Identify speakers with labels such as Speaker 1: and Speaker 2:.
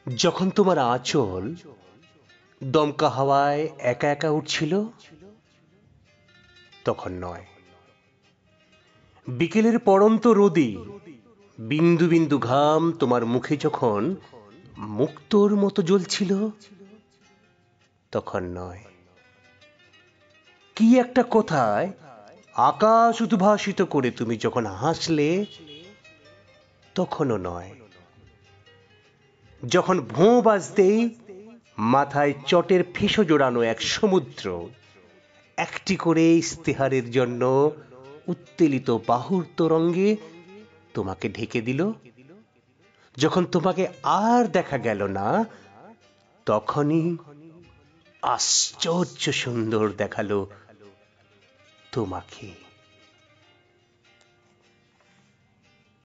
Speaker 1: যখন তোমার আঁচল দমকা হাওয়ায় একা একা উঠছিল, তখন নয়। বিকেলের পড়ন্ত রোদে বিন্দু বিন্দু ঘাম তোমার মুখে যখন মুক্তোর মতো জ্বলছিল, তখন নয়। কি একটা কথায় আকাশ উদ্ভাসিত করে তুমি যখন হাসলে, তখনও নয়। যখন ভোঁ বাজতেই মাথায় চটের ফেঁসো জোড়ানো এক সমুদ্র একটি করে ইস্তেহারের জন্য উত্তেলিত বাহুর তরঙ্গে তোমাকে ঢেকে দিল, যখন তোমাকে আর দেখা গেল না, তখনই আশ্চর্য সুন্দর দেখালো তোমাকে।